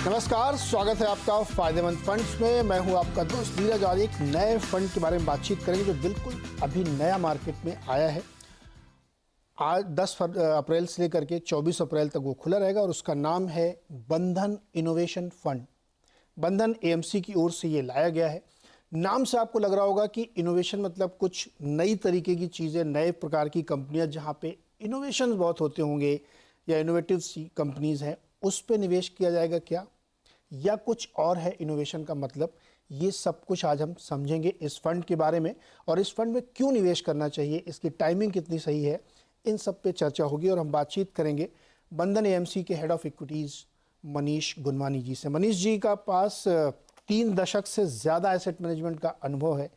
नमस्कार, स्वागत है आपका फायदेमंद फंड्स में। मैं हूं आपका दोस्त नीरज। आज एक नए फंड के बारे में बातचीत करेंगे जो बिल्कुल अभी नया मार्केट में आया है। आज 10 अप्रैल से लेकर के 24 अप्रैल तक वो खुला रहेगा और उसका नाम है बंधन इनोवेशन फंड। बंधन एएमसी की ओर से ये लाया गया है। नाम से आपको लग रहा होगा कि इनोवेशन मतलब कुछ नई तरीके की चीज़ें, नए प्रकार की कंपनियां जहाँ पे इनोवेशन बहुत होते होंगे या इनोवेटिव कंपनीज हैं, उस पर निवेश किया जाएगा क्या, या कुछ और है इनोवेशन का मतलब। ये सब कुछ आज हम समझेंगे इस फंड के बारे में, और इस फंड में क्यों निवेश करना चाहिए, इसकी टाइमिंग कितनी सही है, इन सब पे चर्चा होगी। और हम बातचीत करेंगे बंधन एएमसी के हेड ऑफ इक्विटीज़ मनीष गुनवानी जी से। मनीष जी का पास 3 दशक से ज़्यादा एसेट मैनेजमेंट का अनुभव है।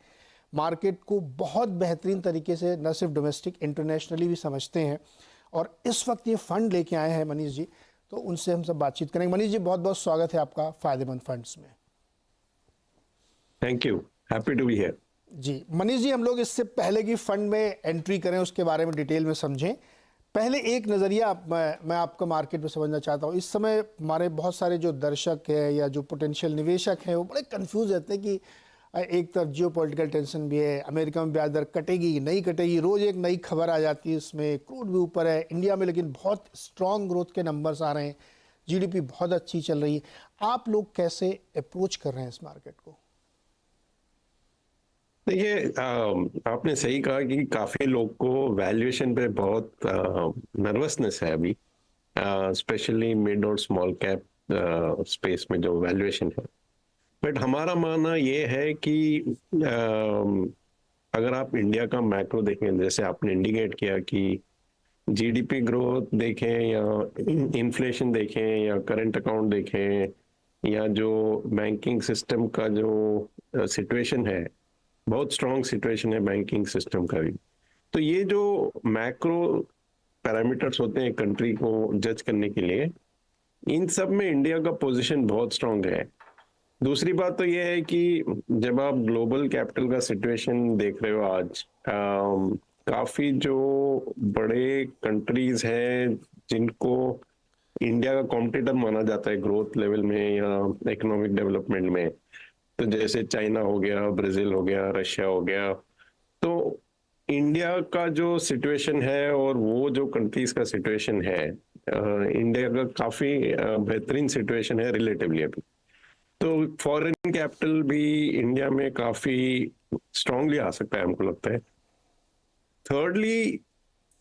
मार्केट को बहुत बेहतरीन तरीके से न सिर्फ डोमेस्टिक, इंटरनेशनली भी समझते हैं, और इस वक्त ये फंड लेके आए हैं मनीष जी, तो उनसे हम सब बातचीत करेंगे। मनीष जी, बहुत बहुत स्वागत है आपका फायदेमंद फंड्स में। Thank you, happy to be here. जी मनीष जी, हम लोग इससे पहले कि फंड में एंट्री करें उसके बारे में डिटेल में समझें, पहले एक नज़रिया मैं आपका मार्केट में समझना चाहता हूँ। इस समय हमारे बहुत सारे जो दर्शक हैं या जो पोटेंशियल निवेशक हैं वो बड़े कंफ्यूज रहते हैं कि एक तरफ जियो पॉलिटिकल टेंशन भी है, अमेरिका में ब्याज दर कटेगी नहीं कटेगी, रोज़ एक नई खबर आ जाती है, इसमें क्रूड भी ऊपर है, इंडिया में लेकिन बहुत स्ट्रॉन्ग ग्रोथ के नंबर्स आ रहे हैं, जीडीपी बहुत अच्छी चल रही है। आप लोग कैसे अप्रोच कर रहे हैं इस मार्केट को? देखिए, आपने सही कहा कि काफी लोग को वैल्यूएशन पे बहुत नर्वसनेस है अभी, स्पेशली मिड और स्मॉल कैप स्पेस में जो वैल्यूएशन है। बट हमारा मानना ये है कि अगर आप इंडिया का मैक्रो देखें, जैसे आपने इंडिकेट किया कि जीडीपी ग्रोथ देखें या इन्फ्लेशन देखें या करंट अकाउंट देखें या जो बैंकिंग सिस्टम का जो सिचुएशन है, बहुत स्ट्रॉन्ग सिचुएशन है बैंकिंग सिस्टम का भी। तो ये जो मैक्रो पैरामीटर्स होते हैं कंट्री को जज करने के लिए, इन सब में इंडिया का पोजीशन बहुत स्ट्रॉन्ग है। दूसरी बात तो ये है कि जब आप ग्लोबल कैपिटल का सिचुएशन देख रहे हो आज, काफी जो बड़े कंट्रीज हैं जिनको इंडिया का कॉम्पिटिटर माना जाता है ग्रोथ लेवल में या इकोनॉमिक डेवलपमेंट में, तो जैसे चाइना हो गया, ब्राजील हो गया, रशिया हो गया, तो इंडिया का जो सिचुएशन है और वो जो कंट्रीज का सिचुएशन है, इंडिया का काफी बेहतरीन सिचुएशन है रिलेटिवली अभी। तो फॉरेन कैपिटल भी इंडिया में काफी स्ट्रांगली आ सकता है, हमको लगता है। थर्डली,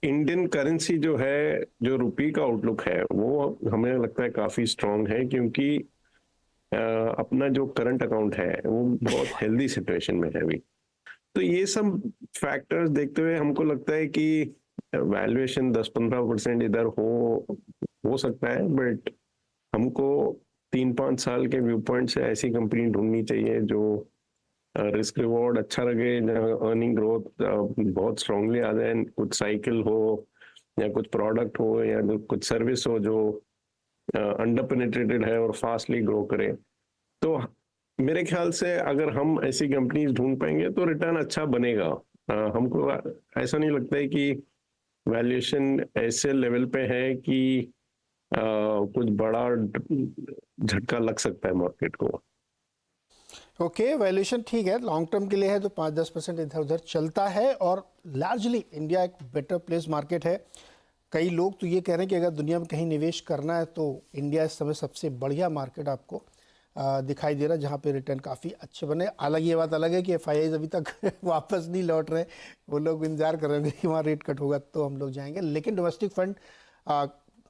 इंडियन करेंसी जो है, जो रुपी का आउटलुक है, वो हमें लगता है काफी स्ट्रांग है, क्योंकि अपना जो करंट अकाउंट है वो बहुत हेल्दी सिचुएशन में है अभी। तो ये सब फैक्टर्स देखते हुए हमको लगता है कि वैल्यूएशन 10-15% इधर हो सकता है, बट हमको 3-5 साल के व्यू पॉइंट से ऐसी कंपनी ढूंढनी चाहिए जो रिस्क रिवॉर्ड अच्छा लगे, अर्निंग ग्रोथ बहुत स्ट्रांगली आ जाए, कुछ साइकिल हो या कुछ प्रोडक्ट हो या कुछ सर्विस हो जो अंडर पेनिट्रेटेड है और फास्टली ग्रो करे। तो मेरे ख्याल से अगर हम ऐसी कंपनीज ढूंढ पाएंगे तो रिटर्न अच्छा बनेगा। हमको ऐसा नहीं लगता है कि वैल्यूएशन ऐसे लेवल पे है कि कुछ बड़ा झटका लग सकता है मार्केट को। ओके, वैल्यूएशन ठीक है, लॉन्ग टर्म के लिए है तो 5-10% इधर उधर चलता है, और लार्जली इंडिया एक बेटर प्लेस मार्केट है। कई लोग तो ये कह रहे हैं कि अगर दुनिया में कहीं निवेश करना है तो इंडिया इस समय सबसे बढ़िया मार्केट आपको दिखाई दे रहा है, जहाँ पे रिटर्न काफ़ी अच्छे बने। अलग ये बात अलग है कि एफआईआईज अभी तक वापस नहीं लौट रहे, वो लोग इंतजार कर रहे हैं कि वहाँ रेट कट होगा तो हम लोग जाएंगे। लेकिन डोमेस्टिक फंड,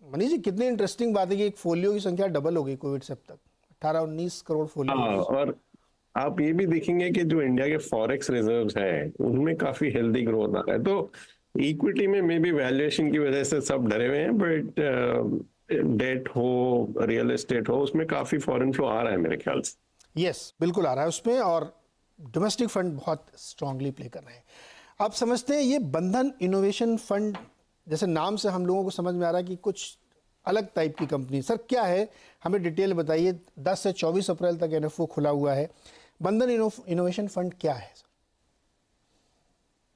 मनीष जी, कितनी इंटरेस्टिंग बात है कि एक फोलियो की संख्या डबल हो गई कोविड से अब तक, 18-19 करोड़ फोलियो। और आप ये भी देखेंगे कि जो इंडिया के फॉरेक्स रिजर्व्स हैं उनमें काफी हेल्दी ग्रोथ आ रहा है। तो इक्विटी में मे बी वैल्यूएशन की वजह से सब डरे हुए हैं, बट डेट हो, रियल एस्टेट हो, उसमें काफी फॉरेन फ्लो आ रहा है मेरे ख्याल से। यस, बिल्कुल आ रहा है उसमें, और डोमेस्टिक फंड बहुत स्ट्रांगली प्ले कर रहे हैं। आप समझते हैं ये बंधन इनोवेशन फंड, जैसे नाम से हम लोगों को समझ में आ रहा है कि कुछ अलग टाइप की कंपनी, सर क्या है, हमें डिटेल बताइए। 10 से 24 अप्रैल तक एनएफओ खुला हुआ है। बंधन इनोवेशन फंड क्या है सर?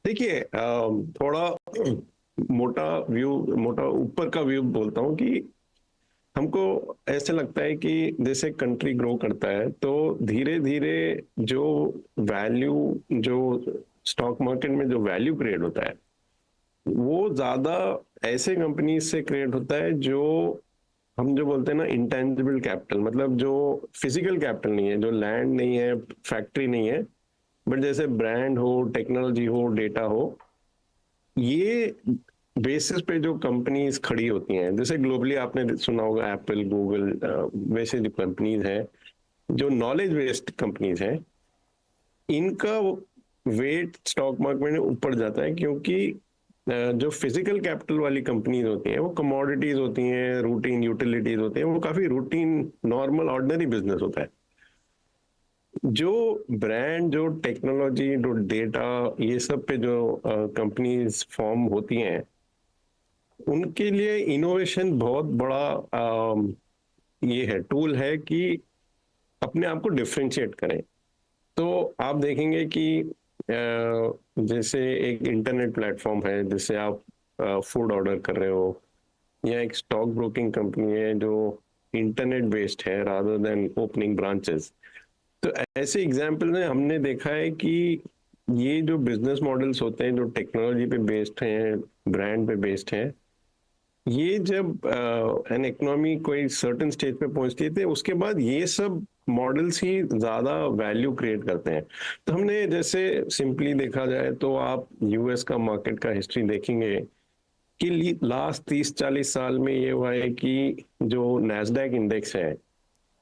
देखिए, थोड़ा मोटा ऊपर का व्यू बोलता हूँ कि हमको ऐसे लगता है कि जैसे कंट्री ग्रो करता है तो धीरे धीरे जो वैल्यू, जो स्टॉक मार्केट में जो वैल्यू क्रिएट होता है वो ज्यादा ऐसे कंपनी से क्रिएट होता है जो हम जो बोलते हैं ना इंटेंजिबल कैपिटल, मतलब जो फिजिकल कैपिटल नहीं है, जो लैंड नहीं है, फैक्ट्री नहीं है, बट जैसे ब्रांड हो, टेक्नोलॉजी हो, डेटा हो, ये बेसिस पे जो कंपनीज खड़ी होती हैं, जैसे ग्लोबली आपने सुना होगा एप्पल, गूगल, वैसे जो कंपनीज हैं, जो नॉलेज बेस्ड कंपनीज हैं, इनका वेट स्टॉक मार्केट में ऊपर जाता है, क्योंकि जो फिजिकल कैपिटल वाली कंपनीज होती हैं वो कमोडिटीज होती हैं, रूटीन यूटिलिटीज होती हैं, वो काफी रूटीन नॉर्मल ऑर्डिनरी बिजनेस होता है। जो ब्रांड, जो टेक्नोलॉजी, जो डेटा, ये सब पे जो कंपनीज फॉर्म होती हैं, उनके लिए इनोवेशन बहुत बड़ा ये है, टूल है कि अपने आप को डिफरेंशिएट करें। तो आप देखेंगे कि जैसे एक इंटरनेट प्लेटफॉर्म है जिससे आप फूड ऑर्डर कर रहे हो, या एक स्टॉक ब्रोकिंग कंपनी है जो इंटरनेट बेस्ड है रादर देन ओपनिंग ब्रांचेस। तो ऐसे एग्जाम्पल में हमने देखा है कि ये जो बिजनेस मॉडल्स होते हैं जो टेक्नोलॉजी पे बेस्ड हैं, ब्रांड पे बेस्ड हैं, ये जब एन इकोनॉमी कोई सर्टेन स्टेज पे पहुंचती है उसके बाद ये सब मॉडल्स ही ज्यादा वैल्यू क्रिएट करते हैं। तो हमने जैसे सिंपली देखा जाए तो आप यूएस का मार्केट का हिस्ट्री देखेंगे कि लास्ट 30-40 साल में ये हुआ है कि जो नैस्डैक इंडेक्स है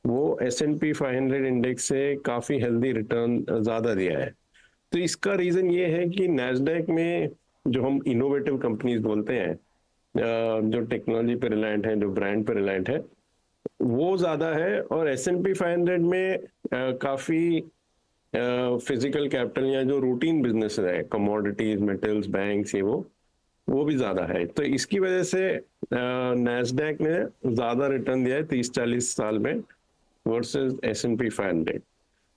वो S&P 500 इंडेक्स से काफी हेल्दी रिटर्न ज्यादा दिया है। तो इसका रीजन ये है कि नैस्डैक में जो हम इनोवेटिव कंपनीज बोलते हैं, जो टेक्नोलॉजी पे रिलायंट है, जो ब्रांड पे रिलायंट है, वो ज्यादा है, और S&P 500 में काफी फिजिकल कैपिटल या जो रूटीन बिजनेस है, कमोडिटीज, मेटल्स, बैंक्स, ये वो भी ज्यादा है। तो इसकी वजह से नैस्डैक ने ज्यादा रिटर्न दिया है 30-40 साल में वर्सेस S&P 500।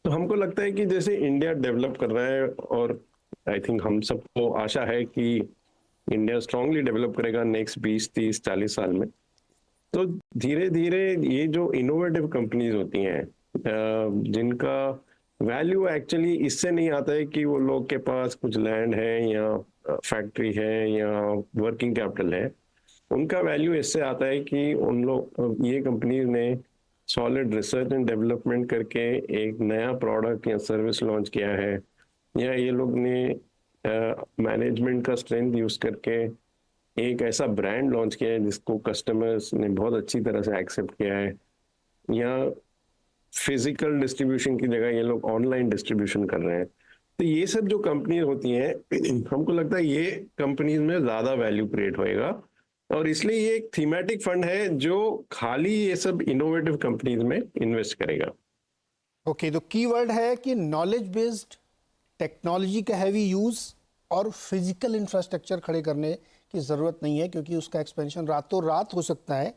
तो हमको लगता है कि जैसे इंडिया डेवलप कर रहा है, और आई थिंक हम सबको आशा है कि इंडिया स्ट्रांगली डेवलप करेगा नेक्स्ट 20-30-40 साल में, तो धीरे धीरे ये जो इनोवेटिव कंपनीज होती हैं जिनका वैल्यू एक्चुअली इससे नहीं आता है कि वो लोग के पास कुछ लैंड है या फैक्ट्री है या वर्किंग कैपिटल है, उनका वैल्यू इससे आता है कि उन लोग, ये कंपनीज ने सॉलिड रिसर्च एंड डेवलपमेंट करके एक नया प्रोडक्ट या सर्विस लॉन्च किया है, या ये लोग ने मैनेजमेंट का स्ट्रेंथ यूज करके एक ऐसा ब्रांड लॉन्च किया है जिसको कस्टमर्स ने बहुत अच्छी तरह से एक्सेप्ट किया है, या फिजिकल डिस्ट्रीब्यूशन की जगह ये लोग ऑनलाइन डिस्ट्रीब्यूशन कर रहे हैं। तो ये सब जो कंपनी होती हैं हमको लगता है ये कंपनीज में ज्यादा वैल्यू क्रिएट होएगा, और इसलिए ये एक थीमेटिक फंड है जो खाली ये सब इनोवेटिव कंपनीज में इन्वेस्ट करेगा। ओके, तो कीवर्ड है कि नॉलेज बेस्ड, टेक्नोलॉजी का हैवी यूज और फिजिकल इंफ्रास्ट्रक्चर खड़े करने की ज़रूरत नहीं है, क्योंकि उसका एक्सपेंशन रातों रात हो सकता है,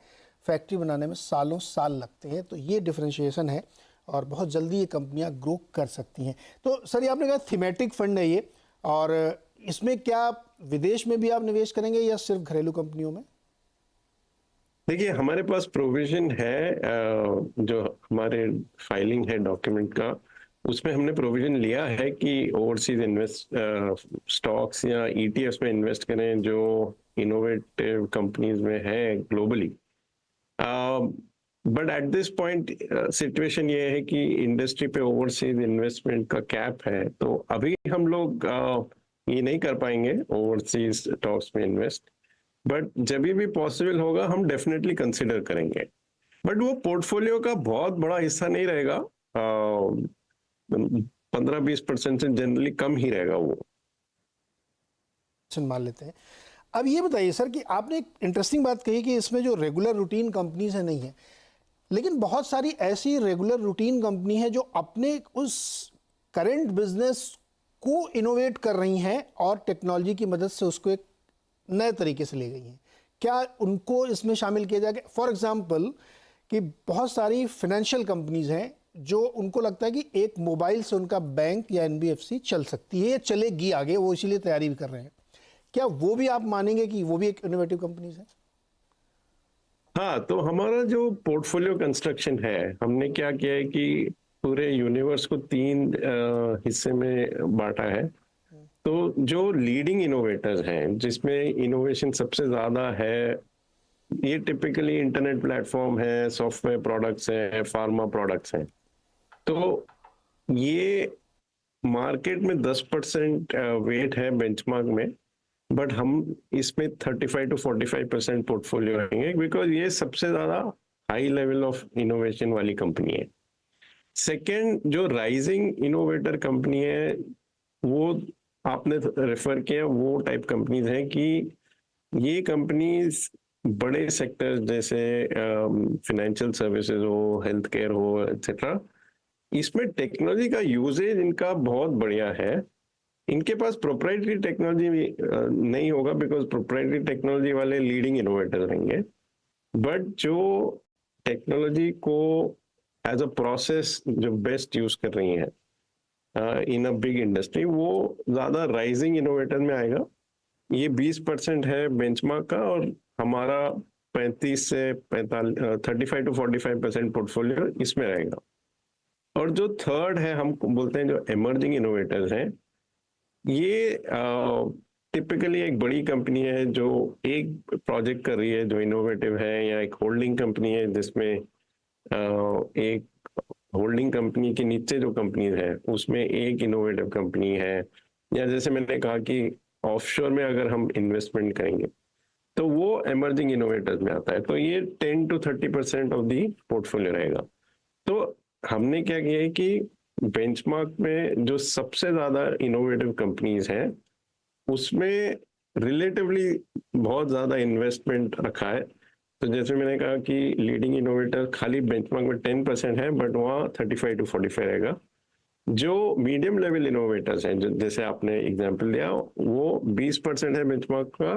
फैक्ट्री बनाने में सालों साल लगते हैं। तो ये डिफरेंशिएशन है और बहुत जल्दी ये कंपनियां ग्रो कर सकती हैं। तो सर, ये आपने कहा थीमेटिक फंड है ये, और इसमें क्या विदेश में भी आप निवेश करेंगे या सिर्फ घरेलू कंपनियों में? देखिए, हमारे पास प्रोविजन है, जो हमारे फाइलिंग है डॉक्यूमेंट का, उसमें हमने प्रोविजन लिया है कि ओवरसीज इन्वेस्ट स्टॉक्स या ETFs में इन्वेस्ट करें जो इनोवेटिव कंपनीज में है globally. But at this point situation ये है कि इंडस्ट्री पे ओवरसीज इन्वेस्टमेंट का कैप है, तो अभी हम लोग ये नहीं कर पाएंगे ओवरसीज स्टॉक्स में इन्वेस्ट, बट जब भी पॉसिबल होगा हम डेफिनेटली कंसिडर करेंगे, बट वो पोर्टफोलियो का बहुत बड़ा हिस्सा नहीं रहेगा, 15-20% से जनरली कम ही रहेगा वो। मान लेते हैं। अब ये बताइए सर कि आपने एक इंटरेस्टिंग बात कही कि इसमें जो रेगुलर रूटीन कंपनीज है नहीं है, लेकिन बहुत सारी ऐसी रेगुलर रूटीन कंपनी है जो अपने उस करंट बिजनेस को इनोवेट कर रही हैं और टेक्नोलॉजी की मदद से उसको एक नए तरीके से ले गई हैं। क्या उनको इसमें शामिल किया जाएगा? फॉर एग्जांपल कि बहुत सारी फाइनेंशियल कंपनीज हैं जो उनको लगता है कि एक मोबाइल से उनका बैंक या NBFC चल सकती है या चलेगी आगे, वो इसीलिए तैयारी भी कर रहे हैं। क्या वो भी आप मानेंगे कि वो भी एक इनोवेटिव कंपनीज है? हाँ, तो हमारा जो पोर्टफोलियो कंस्ट्रक्शन है, हमने क्या किया है कि पूरे यूनिवर्स को 3 हिस्से में बाँटा है। तो जो लीडिंग इनोवेटर्स हैं, जिसमें इनोवेशन सबसे ज़्यादा है, ये टिपिकली इंटरनेट प्लेटफ़ॉर्म है, सॉफ्टवेयर प्रोडक्ट्स हैं, फार्मा प्रोडक्ट्स हैं। तो ये मार्केट में 10% वेट है बेंचमार्क में, बट हम इसमें 35 टू 45% पोर्टफोलियो रहेंगे बिकॉज ये सबसे ज्यादा हाई लेवल ऑफ इनोवेशन वाली कंपनी है। सेकंड, जो राइजिंग इनोवेटर कंपनी है, वो आपने रेफर किया, वो टाइप कंपनीज हैं कि ये कंपनीज बड़े सेक्टर्स जैसे फाइनेंशियल सर्विसेज हो, हेल्थ केयर हो, एक्सेट्रा, इसमें टेक्नोलॉजी का यूजेज इनका बहुत बढ़िया है। इनके पास प्रोप्राइटरी टेक्नोलॉजी नहीं होगा बिकॉज प्रोप्राइटरी टेक्नोलॉजी वाले लीडिंग इनोवेटर रहेंगे, बट जो टेक्नोलॉजी को एज अ प्रोसेस जो बेस्ट यूज कर रही हैं इन अ बिग इंडस्ट्री, वो ज्यादा राइजिंग इनोवेटर में आएगा। ये 20% है बेंचमार्क का, और हमारा 35 से 45 35 टू 45% पोर्टफोलियो इसमें रहेगा। और जो थर्ड है, हम बोलते हैं जो इमर्जिंग इनोवेटर्स हैं, ये टिपिकली एक बड़ी कंपनी है जो एक प्रोजेक्ट कर रही है जो इनोवेटिव है, या एक होल्डिंग कंपनी है जिसमें एक होल्डिंग कंपनी के नीचे जो कंपनी है उसमें एक इनोवेटिव कंपनी है, या जैसे मैंने कहा कि ऑफशोर में अगर हम इन्वेस्टमेंट करेंगे तो वो इमर्जिंग इनोवेटर्स में आता है। तो ये 10 टू 30% ऑफ दी पोर्टफोलियो रहेगा। तो हमने क्या किया है कि बेंचमार्क में जो सबसे ज्यादा इनोवेटिव कंपनीज हैं उसमें रिलेटिवली बहुत ज्यादा इन्वेस्टमेंट रखा है। तो जैसे मैंने कहा कि लीडिंग इनोवेटर खाली बेंचमार्क में 10% है, बट वहाँ 35 टू 45 रहेगा। जो मीडियम लेवल इनोवेटर्स हैं, जैसे आपने एग्जांपल दिया, वो 20% है बेंचमार्क का,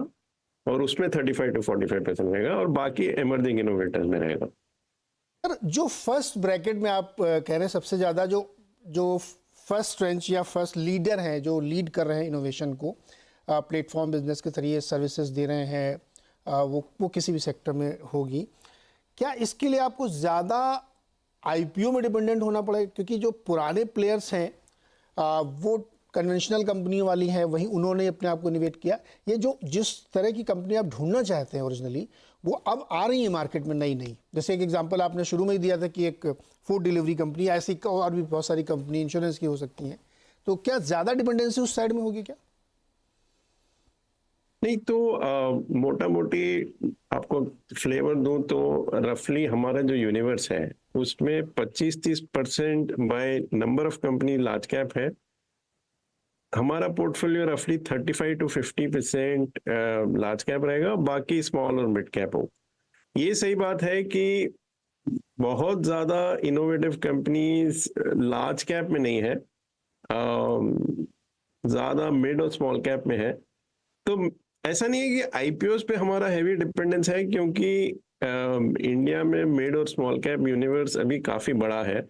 और उसमें 35 टू 45% रहेगा, और बाकी इमर्जिंग इनोवेटर्स में रहेगा। सर, जो फर्स्ट ब्रैकेट में आप कह रहे हैं सबसे ज़्यादा जो जो फर्स्ट ट्रेंच या फर्स्ट लीडर हैं, जो लीड कर रहे हैं इनोवेशन को, प्लेटफॉर्म बिजनेस के जरिए सर्विसेज दे रहे हैं, वो किसी भी सेक्टर में होगी, क्या इसके लिए आपको ज़्यादा आईपीओ में डिपेंडेंट होना पड़ेगा? क्योंकि जो पुराने प्लेयर्स हैं वो कन्वेंशनल कंपनी वाली हैं, वहीं उन्होंने अपने आप को इनोवेट किया। ये जो जिस तरह की कंपनी आप ढूंढना चाहते हैं ओरिजिनली, वो अब आ रही है मार्केट में नई नई। जैसे एक एग्जांपल आपने शुरू में ही दिया था कि एक फूड डिलीवरी कंपनी, ऐसी और भी बहुत सारी कंपनी इंश्योरेंस की हो सकती हैं। तो क्या ज़्यादा डिपेंडेंसी उस साइड में होगी क्या? नहीं, तो मोटा मोटी आपको फ्लेवर दूं तो रफली हमारा जो यूनिवर्स है उसमें 25-30% by number of company large cap है। हमारा पोर्टफोलियो रफली 35 टू 50% लार्ज कैप रहेगा, बाकी स्मॉल और मिड कैप हो। ये सही बात है कि बहुत ज्यादा इनोवेटिव कंपनीज लार्ज कैप में नहीं है, ज्यादा मिड और स्मॉल कैप में है। तो ऐसा नहीं है कि आईपीओस पे हमारा हैवी डिपेंडेंस है, क्योंकि इंडिया में मिड और स्मॉल कैप यूनिवर्स अभी काफी बड़ा है,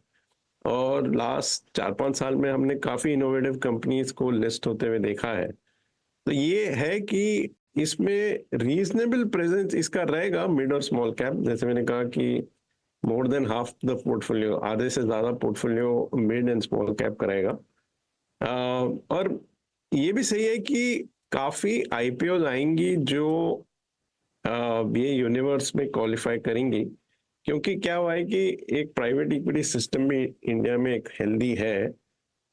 और लास्ट 4-5 साल में हमने काफी इनोवेटिव कंपनीज को लिस्ट होते हुए देखा है। तो ये है कि इसमें रीजनेबल प्रेजेंस इसका रहेगा मिड और स्मॉल कैप। जैसे मैंने कहा कि more than half the portfolio, आधे से ज्यादा portfolio mid and small cap का रहेगा। और ये भी सही है कि काफी आईपीओ आएंगी जो ये यूनिवर्स में क्वालिफाई करेंगी, क्योंकि क्या हुआ है कि एक प्राइवेट इक्विटी सिस्टम भी इंडिया में एक हेल्दी है।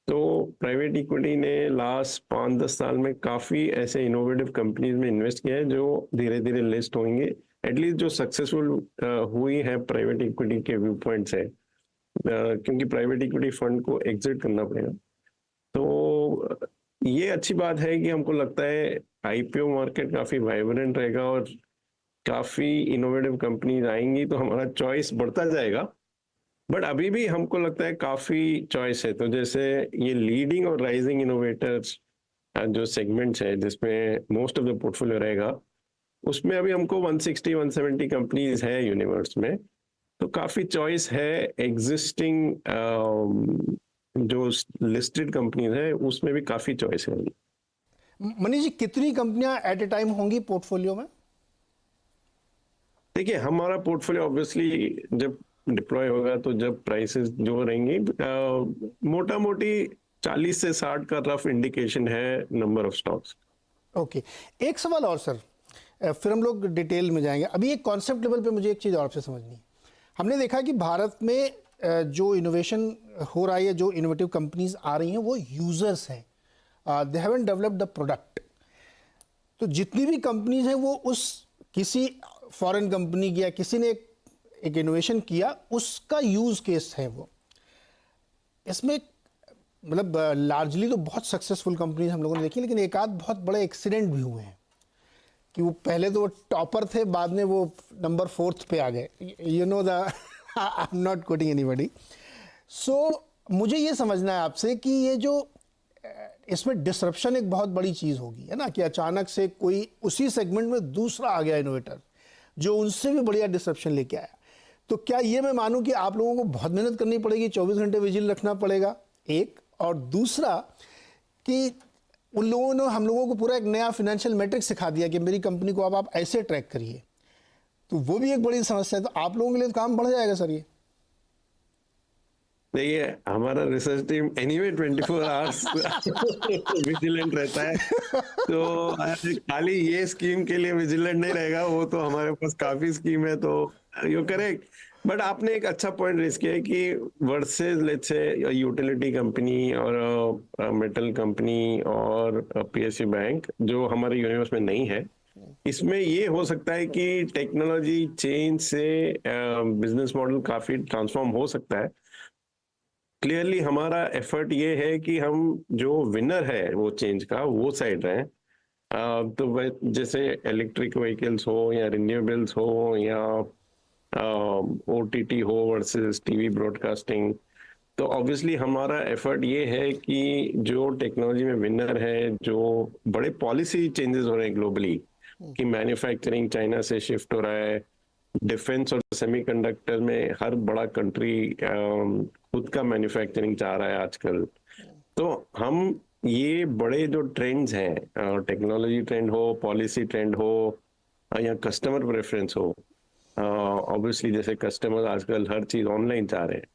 तो प्राइवेट इक्विटी ने लास्ट 5-10 साल में काफी ऐसे इनोवेटिव कंपनीज में इन्वेस्ट किया है जो धीरे धीरे लिस्ट होंगे, एटलीस्ट जो सक्सेसफुल हुई है प्राइवेट इक्विटी के व्यू पॉइंट से, क्योंकि प्राइवेट इक्विटी फंड को एग्जिट करना पड़ेगा। तो ये अच्छी बात है कि हमको लगता है आईपीओ मार्केट काफी वाइब्रेंट रहेगा और काफी इनोवेटिव कंपनीज आएंगी, तो हमारा चॉइस बढ़ता जाएगा। बट अभी भी हमको लगता है काफी चॉइस है। तो जैसे ये लीडिंग और राइजिंग इनोवेटर्स जो सेगमेंट्स है जिसमें मोस्ट ऑफ द पोर्टफोलियो रहेगा, उसमें अभी हमको 160-170 कंपनीज है यूनिवर्स में। तो काफी चॉइस है। एग्जिस्टिंग जो लिस्टेड कंपनीज है उसमें भी काफी चॉइस है। मनीष जी, कितनी कंपनियां एट ए टाइम होंगी पोर्टफोलियो में? देखिए हमारा पोर्टफोलियो ऑब्वियसली जब डिप्लॉय होगा तो जब प्राइसेस जो रहेंगी मोटा मोटी 40 से 60 का रफ इंडिकेशन है नंबर ऑफ स्टॉक्स। ओके, एक सवाल और सर, फिर हम लोग डिटेल में जाएंगे। अभी एक कॉन्सेप्ट लेवल पे मुझे एक चीज़ और आपसे समझनी है। हमने देखा कि भारत में जो इनोवेशन हो रहा है या जो इनोवेटिव कंपनीज आ रही हैं वो यूजर्स हैं, they haven't developed the product. तो जितनी भी कंपनीज हैं वो उस किसी फॉरेन कंपनी की या किसी ने एक इनोवेशन किया उसका यूज केस है वो। इसमें मतलब लार्जली तो बहुत सक्सेसफुल कंपनीज हम लोगों ने देखी, लेकिन एक आध बहुत बड़े एक्सीडेंट भी हुए हैं कि वो पहले तो वो टॉपर थे, बाद में वो नंबर 4th पे आ गए। You know the I am not quoting anybody. So मुझे ये समझना है आपसे कि ये जो इसमें डिसरप्शन एक बहुत बड़ी चीज़ होगी, है ना, कि अचानक से कोई उसी सेगमेंट में दूसरा आ गया इनोवेटर जो उनसे भी बढ़िया डिसरप्शन लेके आया। तो क्या ये मैं मानूं कि आप लोगों को बहुत मेहनत करनी पड़ेगी, 24 घंटे विजिल रखना पड़ेगा, एक, और दूसरा कि उन लोगों ने हम लोगों को पूरा एक नया फाइनेंशियल मैट्रिक्स सिखा दिया कि मेरी कंपनी को अब आप ऐसे ट्रैक करिए, तो वो भी एक बड़ी समस्या है। तो आप लोगों के लिए तो काम बढ़ जाएगा सर ये। देखिए हमारा research team anyway 24 hours vigilant रहता है, तो खाली ये स्कीम के लिए विजिलेंट नहीं रहेगा, वो तो हमारे पास काफी स्कीम है। तो यू करेक्ट, बट आपने एक अच्छा पॉइंट रेज किया है कि versus let's say utility company और मेटल कंपनी और पीएसयू बैंक जो हमारे यूनिवर्स में नहीं है, इसमें ये हो सकता है कि टेक्नोलॉजी चेंज से बिजनेस मॉडल काफी ट्रांसफॉर्म हो सकता है। क्लियरली हमारा एफर्ट ये है कि हम जो विनर है वो चेंज का वो साइड रहे। तो जैसे इलेक्ट्रिक व्हीकल्स हो या रिन्यूएबल्स हो या ओटीटी हो वर्सेस टीवी ब्रॉडकास्टिंग, तो ऑब्वियसली हमारा एफर्ट ये है कि जो टेक्नोलॉजी में विनर है, जो बड़े पॉलिसी चेंजेस हो रहे हैं ग्लोबली कि मैन्युफैक्चरिंग चाइना से शिफ्ट हो रहा है, डिफेंस और सेमीकंडक्टर में हर बड़ा कंट्री खुद का मैन्युफैक्चरिंग चाह रहा है आजकल। तो हम ये बड़े जो ट्रेंड्स हैं, टेक्नोलॉजी ट्रेंड हो, पॉलिसी ट्रेंड हो या कस्टमर प्रेफरेंस हो, ऑब्वियसली जैसे कस्टमर आजकल हर चीज ऑनलाइन चाह रहे हैं,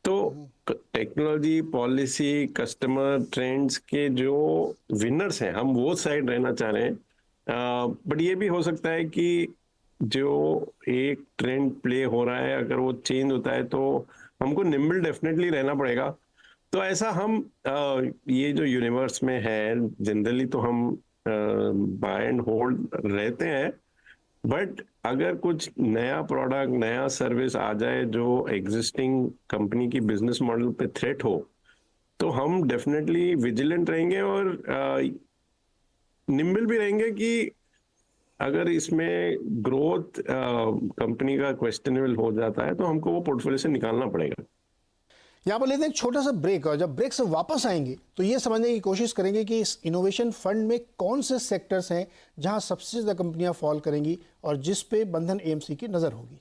तो टेक्नोलॉजी पॉलिसी कस्टमर ट्रेंड्स के जो विनर्स हैं हम वो साइड रहना चाह रहे हैं। बट ये भी हो सकता है कि जो एक ट्रेंड प्ले हो रहा है अगर वो चेंज होता है तो हमको निम्बल डेफिनेटली रहना पड़ेगा। तो ऐसा हम ये जो यूनिवर्स में है जनरली तो हम बाय एंड होल्ड रहते हैं, बट अगर कुछ नया प्रोडक्ट नया सर्विस आ जाए जो एग्जिस्टिंग कंपनी की बिजनेस मॉडल पे थ्रेट हो, तो हम डेफिनेटली विजिलेंट रहेंगे और निम्बल भी रहेंगे कि अगर इसमें ग्रोथ कंपनी का क्वेश्चनेबल हो जाता है तो हमको वो पोर्टफोलियो से निकालना पड़ेगा। यहाँ पर लेते हैं एक छोटा सा ब्रेक, और जब ब्रेक से वापस आएंगे तो ये समझने की कोशिश करेंगे कि इस इनोवेशन फंड में कौन से सेक्टर्स हैं जहां सबसे ज़्यादा कंपनियां फॉल करेंगी और जिस पे बंधन एएमसी की नज़र होगी।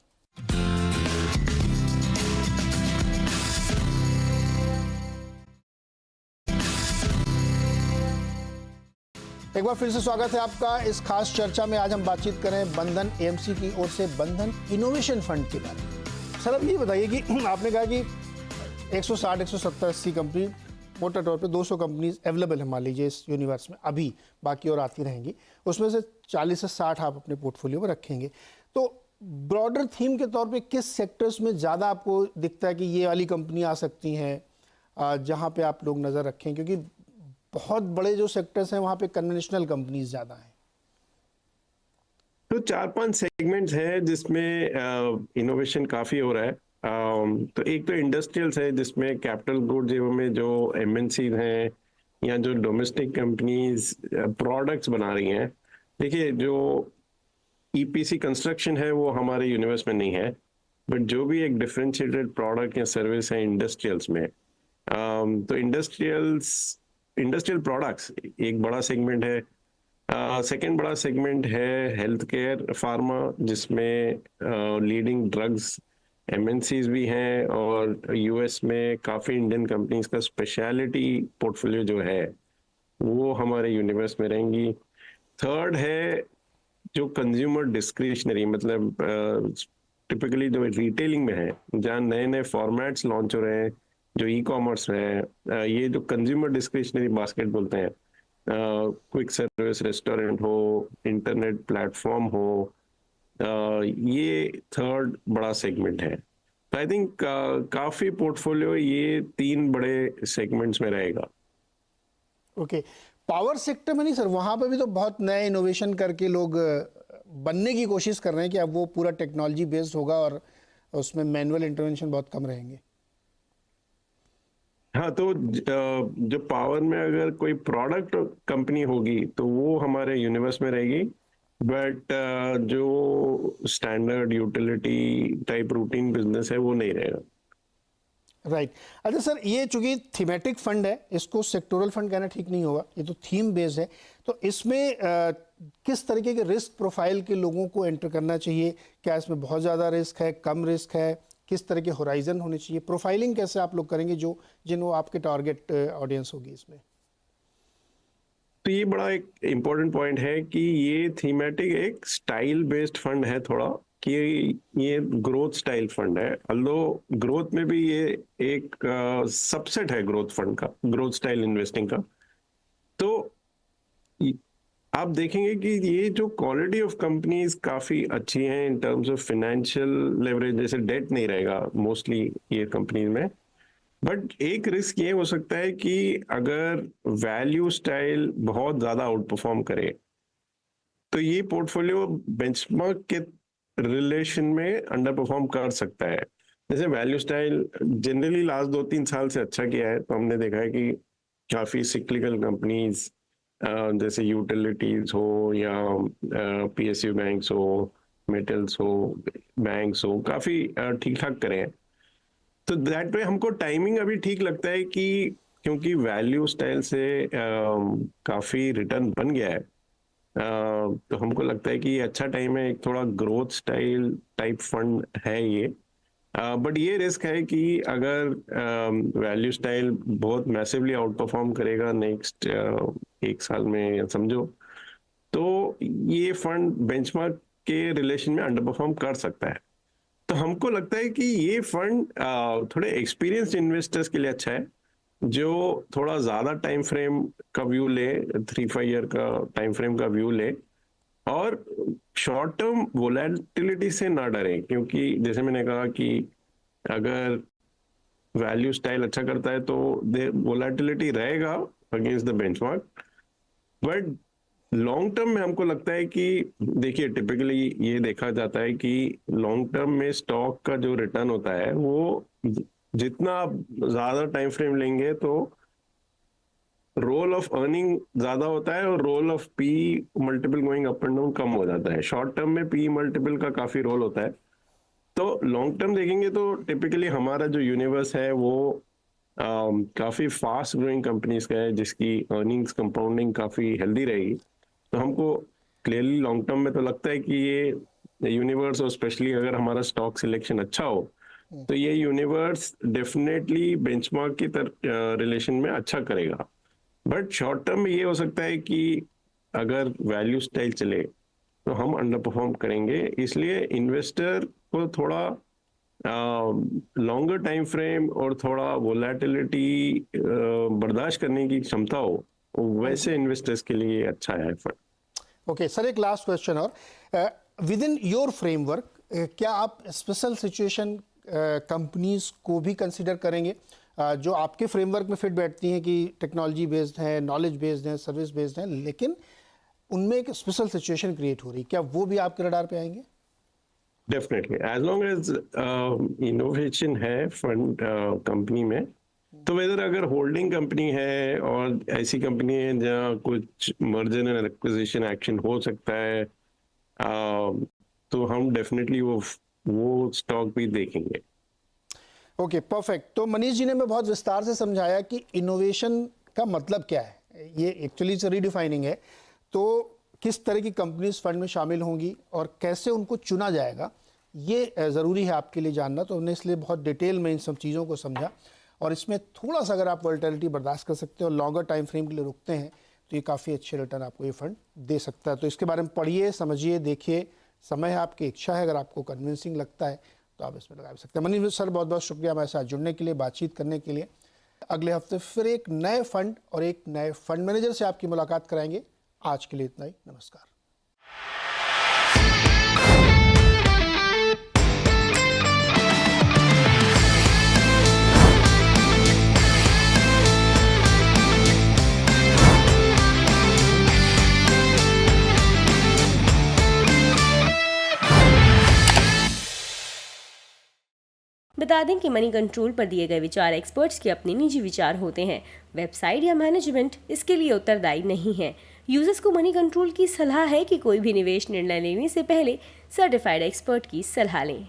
एक बार फिर से स्वागत है आपका इस खास चर्चा में। आज हम बातचीत करें बंधन एएमसी की ओर से बंधन इनोवेशन फंड के बारे में। सर अब ये बताइए कि आपने कहा कि 160, 170, 80 कंपनी, मोटा तौर पे 200 कंपनीज अवेलेबल है मान लीजिए इस यूनिवर्स में अभी, बाकी और आती रहेंगी, उसमें से 40 से 60 आप अपने पोर्टफोलियो में रखेंगे। तो ब्रॉडर थीम के तौर पे किस सेक्टर्स में ज़्यादा आपको दिखता है कि ये वाली कंपनी आ सकती हैं जहाँ पे आप लोग नज़र रखें, क्योंकि बहुत बड़े जो सेक्टर्स हैं वहाँ पे कन्वेंशनल कंपनीज ज़्यादा हैं? तो 4-5 सेगमेंट्स हैं जिसमें इनोवेशन काफी हो रहा है। तो एक तो इंडस्ट्रियल्स है जिसमें कैपिटल गुड्स में जो एमएनसी हैं या जो डोमेस्टिक कंपनीज प्रोडक्ट्स बना रही हैं। देखिए जो ईपीसी कंस्ट्रक्शन है वो हमारे यूनिवर्स में नहीं है, बट जो भी एक डिफरेंशिएटेड प्रोडक्ट या सर्विस है इंडस्ट्रियल्स में, तो इंडस्ट्रियल प्रोडक्ट्स एक बड़ा सेगमेंट है। सेकेंड बड़ा सेगमेंट है हेल्थ केयर फार्मा, जिसमें लीडिंग ड्रग्स एमएनसीज भी हैं और यूएस में काफ़ी इंडियन कंपनीज का स्पेशलिटी पोर्टफोलियो जो है वो हमारे यूनिवर्स में रहेंगी। थर्ड है जो कंज्यूमर डिस्क्रिशनरी, मतलब टिपिकली जो रिटेलिंग में है, जहाँ नए नए फॉर्मेट्स लॉन्च हो रहे हैं, जो ई कॉमर्स है, ये जो कंज्यूमर डिस्क्रिशनरी बास्केट बोलते हैं, क्विक सर्विस रेस्टोरेंट हो, इंटरनेट प्लेटफॉर्म हो, ये थर्ड बड़ा सेगमेंट है। तो आई थिंक काफी पोर्टफोलियो ये तीन बड़े सेगमेंट्स में रहेगा। ओके, पावर सेक्टर में नहीं सर, वहाँ पे भी तो बहुत नए इनोवेशन करके लोग बनने की कोशिश कर रहे हैं कि अब वो पूरा टेक्नोलॉजी बेस्ड होगा और उसमें मैनुअल इंटरवेंशन बहुत कम रहेंगे। हाँ, तो जो पावर में अगर कोई प्रोडक्ट कंपनी होगी तो वो हमारे यूनिवर्स में रहेगी, बट जो standard utility type routine business है वो नहीं रहेगा। राइट। अच्छा सर, ये चूंकि थीमेटिक फंड है, इसको सेक्टोरल फंड कहना ठीक नहीं होगा, ये तो थीम बेस्ड है, तो इसमें किस तरीके के रिस्क प्रोफाइल के लोगों को एंटर करना चाहिए? क्या इसमें बहुत ज़्यादा रिस्क है, कम रिस्क है? किस तरह के होराइजन होने चाहिए? प्रोफाइलिंग कैसे आप लोग करेंगे जिन वो आपके टारगेट ऑडियंस होगी इसमें? तो ये बड़ा एक इम्पोर्टेंट पॉइंट है कि ये थीमेटिक एक स्टाइल बेस्ड फंड है थोड़ा, कि ये ग्रोथ स्टाइल फंड है। अल्दो ग्रोथ में भी ये एक सबसेट है ग्रोथ फंड का, ग्रोथ स्टाइल इन्वेस्टिंग का। तो आप देखेंगे कि ये जो क्वालिटी ऑफ कंपनीज काफी अच्छी हैं in terms of financial leverage, जैसे डेट नहीं रहेगा मोस्टली ये कंपनीज में। बट एक रिस्क ये हो सकता है कि अगर वैल्यू स्टाइल बहुत ज्यादा आउट परफॉर्म करे तो ये पोर्टफोलियो बेंचमार्क के रिलेशन में अंडर परफॉर्म कर सकता है। जैसे वैल्यू स्टाइल जनरली लास्ट 2-3 साल से अच्छा किया है, तो हमने देखा है कि काफी सिक्लिकल कंपनीज जैसे यूटिलिटीज हो या पीएसयू बैंक्स हो, मेटल्स हो, बैंक्स हो, काफी ठीक ठाक करे हैं। तो दैट वे हमको टाइमिंग अभी ठीक लगता है कि क्योंकि वैल्यू स्टाइल से काफी रिटर्न बन गया है, तो हमको लगता है कि ये अच्छा टाइम है, एक थोड़ा ग्रोथ स्टाइल टाइप फंड है ये। बट ये रिस्क है कि अगर वैल्यू स्टाइल बहुत मैसिवली आउट परफॉर्म करेगा नेक्स्ट 1 साल में या समझो, तो ये फंड बेंचमार्क के रिलेशन में अंडर परफॉर्म कर सकता है। तो हमको लगता है कि ये फंड थोड़े एक्सपीरियंस्ड इन्वेस्टर्स के लिए अच्छा है, जो थोड़ा ज्यादा टाइम फ्रेम का व्यू ले, 3-5 ईयर का टाइम फ्रेम का व्यू ले, और शॉर्ट टर्म वोलेटिलिटी से ना डरे। क्योंकि जैसे मैंने कहा कि अगर वैल्यू स्टाइल अच्छा करता है तो वोलेटिलिटी रहेगा against the benchmark, but long term में हमको लगता है कि देखिए टिपिकली ये देखा जाता है कि लॉन्ग टर्म में स्टॉक का जो रिटर्न होता है वो जितना आप ज्यादा टाइम फ्रेम लेंगे तो रोल ऑफ अर्निंग ज्यादा होता है और role of P multiple going up and down कम हो जाता है। शॉर्ट टर्म में पी मल्टीपल का काफी रोल होता है। तो लॉन्ग टर्म देखेंगे तो टिपिकली हमारा जो यूनिवर्स है वो काफी फास्ट ग्रोइंग कंपनीज का है, जिसकी अर्निंग्स कंपाउंडिंग काफी हेल्दी रहेगी। तो हमको क्लियरली लॉन्ग टर्म में तो लगता है कि ये यूनिवर्स, और स्पेशली अगर हमारा स्टॉक सिलेक्शन अच्छा हो, तो ये यूनिवर्स डेफिनेटली बेंचमार्क की रिलेशन में अच्छा करेगा। बट शॉर्ट टर्म में ये हो सकता है कि अगर वैल्यू स्टाइल चले तो हम अंडर परफॉर्म करेंगे। इसलिए इन्वेस्टर को थोड़ा लॉन्गर टाइम फ्रेम और थोड़ा वोलेटिलिटी बर्दाश्त करने की क्षमता हो, वैसे इन्वेस्टर्स के लिए अच्छा है फंड। ओके सर, एक लास्ट क्वेश्चन और, विद इन योर फ्रेमवर्क क्या आप स्पेशल सिचुएशन कंपनीज को भी कंसिडर करेंगे जो आपके फ्रेमवर्क में फिट बैठती हैं कि टेक्नोलॉजी बेस्ड है, नॉलेज बेस्ड है, सर्विस बेस्ड है, लेकिन उनमें एक स्पेशल सिचुएशन क्रिएट हो रही, क्या वो भी आपके रडार पे आएंगे? Definitely, as long as innovation है फंड कंपनी में, तो वेदर अगर होल्डिंग कंपनी है और ऐसी कंपनी है जहाँ कुछ मर्जर एंड एक्विजिशन एक्शन हो सकता है, तो हम डेफिनेटली वो स्टॉक भी देखेंगे। Okay, perfect. तो मनीष जी ने मैं बहुत विस्तार से समझाया कि इनोवेशन का मतलब क्या है, ये एक्चुअली से रीडिफाइनिंग है। तो किस तरह की कंपनीज फंड में शामिल होंगी और कैसे उनको चुना जाएगा, ये ज़रूरी है आपके लिए जानना। तो हमने इसलिए बहुत डिटेल में इन सब चीज़ों को समझा, और इसमें थोड़ा सा अगर आप वोलेटिलिटी बर्दाश्त कर सकते हो और लॉन्गर टाइम फ्रेम के लिए रुकते हैं तो ये काफ़ी अच्छे रिटर्न आपको ये फंड दे सकता है। तो इसके बारे में पढ़िए, समझिए, देखिए, समय है, आपकी इच्छा है, अगर आपको कन्विंसिंग लगता है तो आप इसमें लगा भी सकते हैं। मनी सर, बहुत बहुत शुक्रिया हमारे साथ जुड़ने के लिए, बातचीत करने के लिए। अगले हफ्ते फिर एक नए फंड और एक नए फंड मैनेजर से आपकी मुलाकात कराएंगे। आज के लिए इतना ही, नमस्कार। बता दें कि मनी कंट्रोल पर दिए गए विचार एक्सपर्ट्स के अपने निजी विचार होते हैं। वेबसाइट या मैनेजमेंट इसके लिए उत्तरदायी नहीं है। यूजर्स को मनी कंट्रोल की सलाह है कि कोई भी निवेश निर्णय लेने से पहले सर्टिफाइड एक्सपर्ट की सलाह लें।